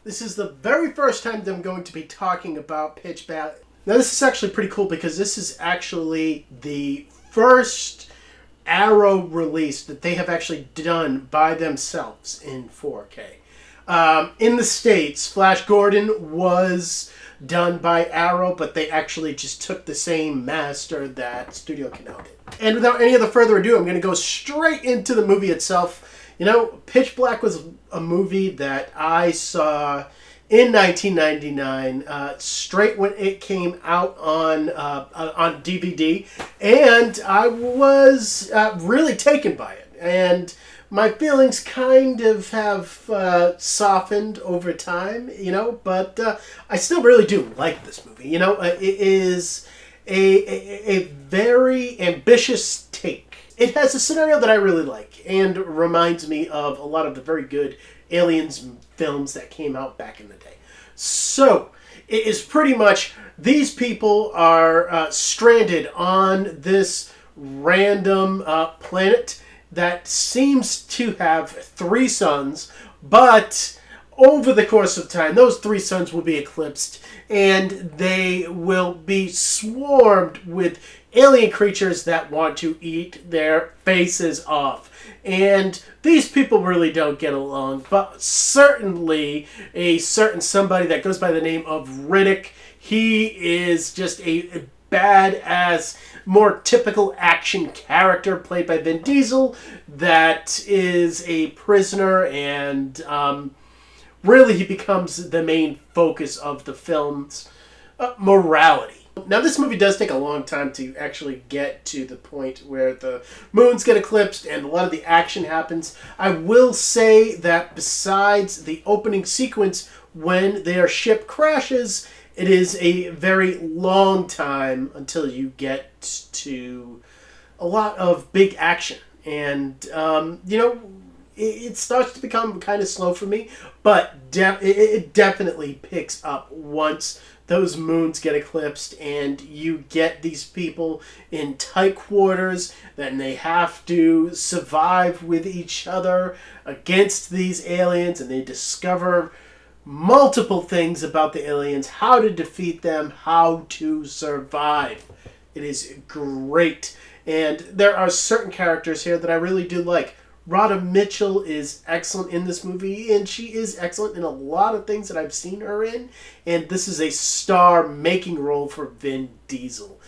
This is the very first time that I'm going to be talking about Pitch Black. Now this is actually pretty cool because this is actually the first Arrow release that they have actually done by themselves in 4K. In the States, Flash Gordon was done by Arrow, but they actually just took the same master that Studio Canal did. And without any other further ado, I'm going to go straight into the movie itself. You know, Pitch Black was a movie that I saw in 1999, straight when it came out on DVD, and I was really taken by it. And my feelings kind of have softened over time, you know, but I still really do like this movie. You know, it is a very ambitious take. It has a scenario that I really like and reminds me of a lot of the very good Aliens films that came out back in the day. So, it is pretty much these people are stranded on this random planet that seems to have 3 suns, but over the course of time, those 3 suns will be eclipsed and they will be swarmed with alien creatures that want to eat their faces off. And these people really don't get along, but certainly a certain somebody that goes by the name of Riddick, he is just a badass, more typical action character played by Vin Diesel that is a prisoner, and really he becomes the main focus of the film's morality. Now, this movie does take a long time to actually get to the point where the moons get eclipsed and a lot of the action happens. I will say that besides the opening sequence when their ship crashes, it is a very long time until you get to a lot of big action. And, you know, it starts to become kind of slow for me, but it definitely picks up once those moons get eclipsed and you get these people in tight quarters, then they have to survive with each other against these aliens, and they discover multiple things about the aliens, how to defeat them, how to survive. It is great. And there are certain characters here that I really do like. Radha Mitchell is excellent in this movie, and she is excellent in a lot of things that I've seen her in, and this is a star-making role for Vin Diesel.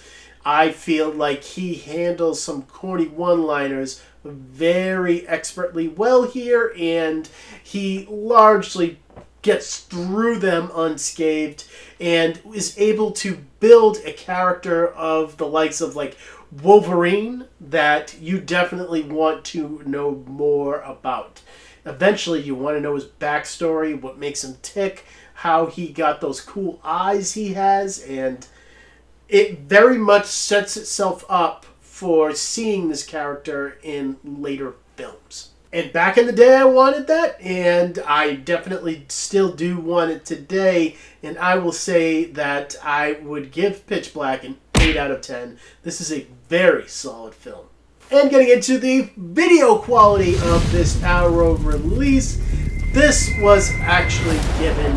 I feel like he handles some corny one-liners very expertly well here, and he largely gets through them unscathed and is able to build a character of the likes of, like, Wolverine that you definitely want to know more about. Eventually, you want to know his backstory, what makes him tick, how he got those cool eyes he has, and it very much sets itself up for seeing this character in later films. And back in the day, I wanted that, and I definitely still do want it today, and I will say that I would give Pitch Black an 8 out of 10. This is a very solid film. And getting into the video quality of this Arrow release, this was actually given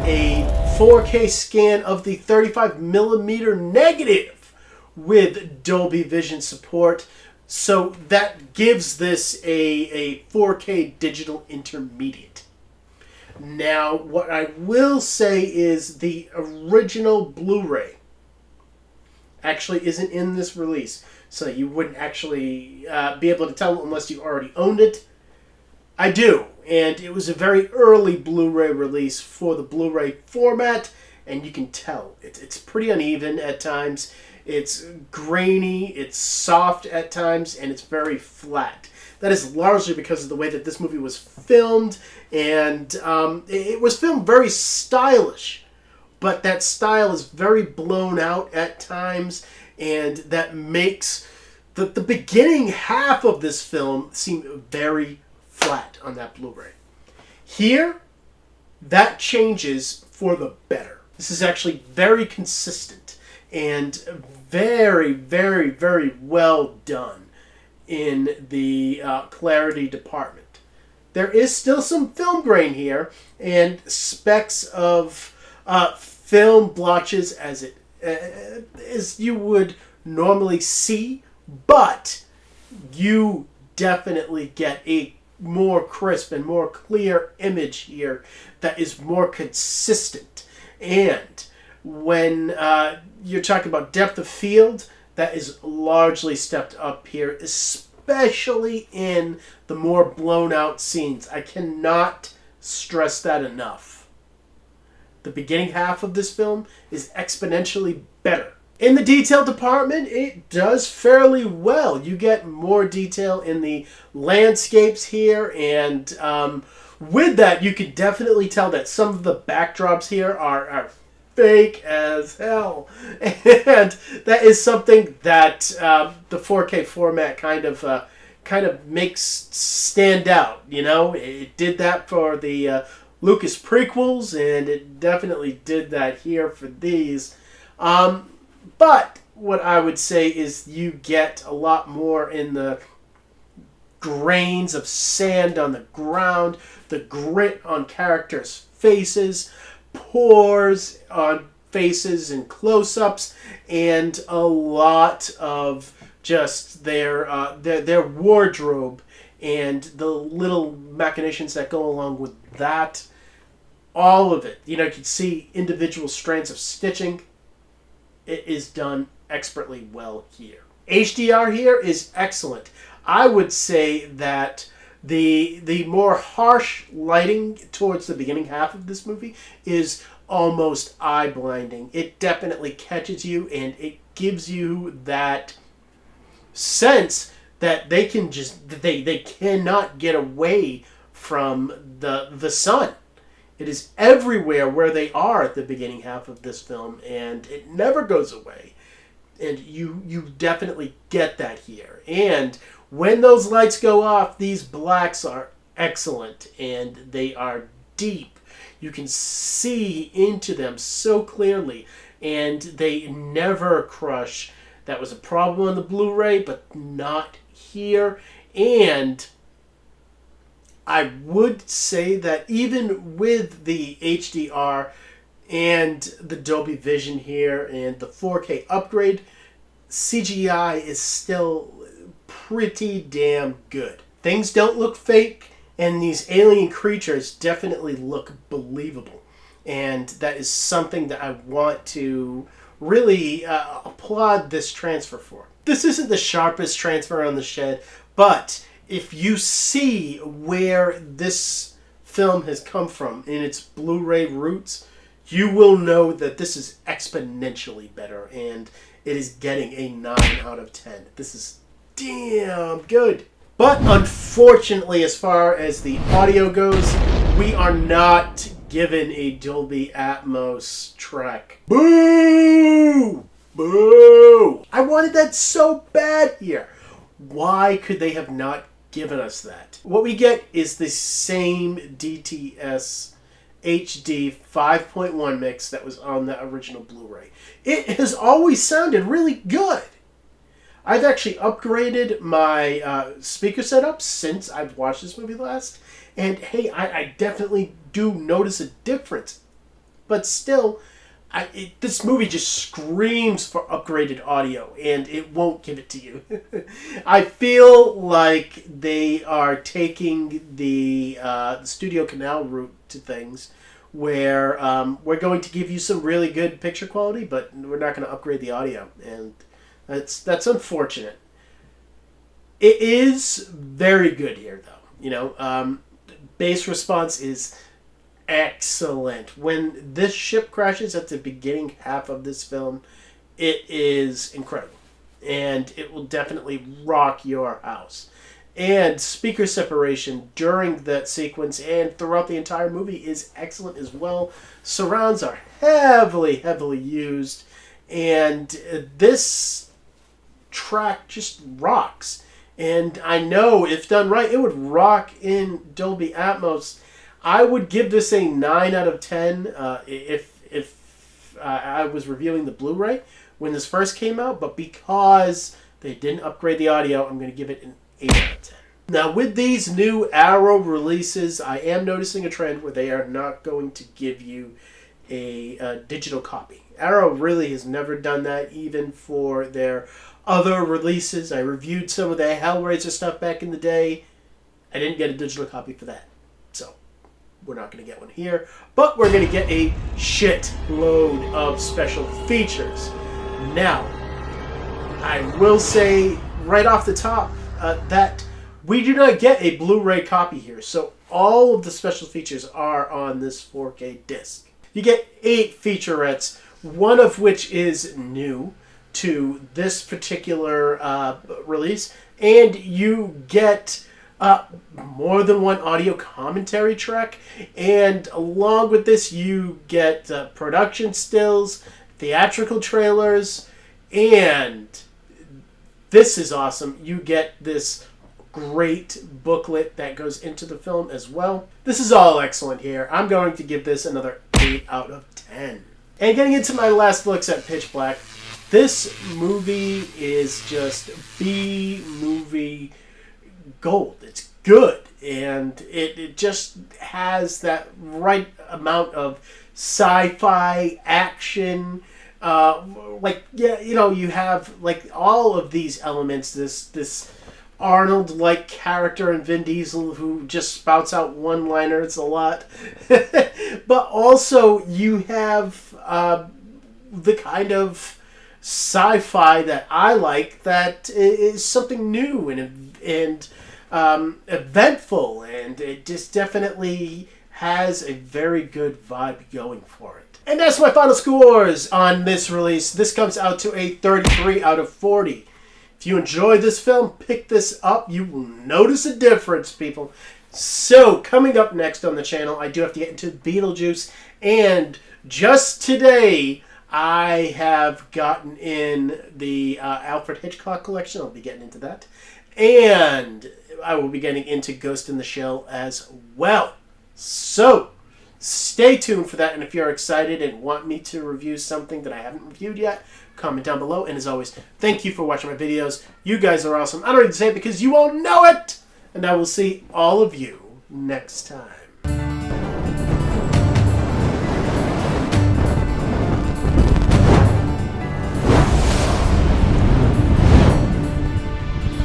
a 4K scan of the 35mm negative with Dolby Vision support. So that gives this a 4K digital intermediate. Now, what I will say is the original Blu-ray actually isn't in this release, so you wouldn't actually be able to tell unless you already owned it. I do, and it was a very early Blu-ray release for the Blu-ray format, and you can tell it's pretty uneven at times. It's grainy, it's soft at times, and it's very flat. That is largely because of the way that this movie was filmed, and it was filmed very stylish. But that style is very blown out at times, and that makes the beginning half of this film seem very flat on that Blu-ray. Here, that changes for the better. This is actually very consistent and very, very, very well done in the clarity department. there is still some film grain here and specks of film blotches as you would normally see, but you definitely get a more crisp and more clear image here that is more consistent. And when you're talking about depth of field, that is largely stepped up here, especially in the more blown out scenes. I cannot stress that enough. The beginning half of this film is exponentially better. In the detail department, it does fairly well. You get more detail in the landscapes here, and with that, you can definitely tell that some of the backdrops here are fake as hell. And that is something that the 4K format kind of makes stand out. You know, it did that for the Lucas prequels, and it definitely did that here for these. But what I would say is you get a lot more in the grains of sand on the ground, the grit on characters' faces, pores on faces and close-ups, and a lot of just their wardrobe and the little machinations that go along with that. All of it. You know, you can see individual strands of stitching. It is done expertly well here. HDR here is excellent. I would say that the more harsh lighting towards the beginning half of this movie is almost eye-blinding. It definitely catches you, and it gives you that sense that they cannot get away from the sun. It is everywhere where they are at the beginning half of this film, and it never goes away. And you definitely get that here. And when those lights go off, these blacks are excellent, and they are deep. You can see into them so clearly, and they never crush. That was a problem on the Blu-ray, but not here. And I would say that even with the HDR and the Dolby Vision here and the 4K upgrade, CGI is still pretty damn good. Things don't look fake, and these alien creatures definitely look believable. And that is something that I want to really applaud this transfer for. This isn't the sharpest transfer on the shed, but if you see where this film has come from in its Blu-ray roots, you will know that this is exponentially better, and it is getting a 9 out of 10. This is damn good. But unfortunately, as far as the audio goes, we are not given a Dolby Atmos track. Boo! Boo! I wanted that so bad here. Why could they have not given us that? What we get is the same DTS HD 5.1 mix that was on the original Blu-ray. It has always sounded really good. I've actually upgraded my speaker setup since I've watched this movie last, and hey, I definitely do notice a difference. But still, this movie just screams for upgraded audio, and it won't give it to you. I feel like they are taking the Studio Canal route to things, where we're going to give you some really good picture quality, but we're not going to upgrade the audio, and that's unfortunate. It is very good here, though. You know, bass response is excellent. When this ship crashes at the beginning half of this film, it is incredible. And it will definitely rock your house. And speaker separation during that sequence and throughout the entire movie is excellent as well. Surrounds are heavily, heavily used. And this track just rocks. And I know if done right, it would rock in Dolby Atmos. I would give this a 9 out of 10 if I was reviewing the Blu-ray when this first came out, but because they didn't upgrade the audio, I'm going to give it an 8 out of 10. Now, with these new Arrow releases, I am noticing a trend where they are not going to give you a digital copy. Arrow really has never done that, even for their other releases. I reviewed some of their Hellraiser stuff back in the day. I didn't get a digital copy for that. So, we're not going to get one here. But we're going to get a shit load of special features. Now, I will say right off the top that we do not get a Blu-ray copy here. So, all of the special features are on this 4K disc. You get 8 featurettes, one of which is new to this particular release, and you get more than one audio commentary track, and along with this you get production stills, theatrical trailers, and this is awesome, you get this great booklet that goes into the film as well. This is all excellent here. I'm going to give this another 8 out of 10. And getting into my last looks at Pitch Black, this movie is just B-movie gold. It's good, and it just has that right amount of sci-fi action. You have like all of these elements. This Arnold-like character in Vin Diesel who just spouts out one-liners a lot. But also you have the kind of sci-fi that I like, that is something new and eventful, and it just definitely has a very good vibe going for it. And that's my final scores on this release. This comes out to a 33 out of 40. If you enjoyed this film, pick this up. You will notice a difference, people. So, coming up next on the channel, I do have to get into Beetlejuice. And just today, I have gotten in the Alfred Hitchcock collection. I'll be getting into that. And I will be getting into Ghost in the Shell as well. So, stay tuned for that. And if you're excited and want me to review something that I haven't reviewed yet, comment down below. And as always, thank you for watching my videos. You guys are awesome. I don't need to say it because you all know it. And I will see all of you next time.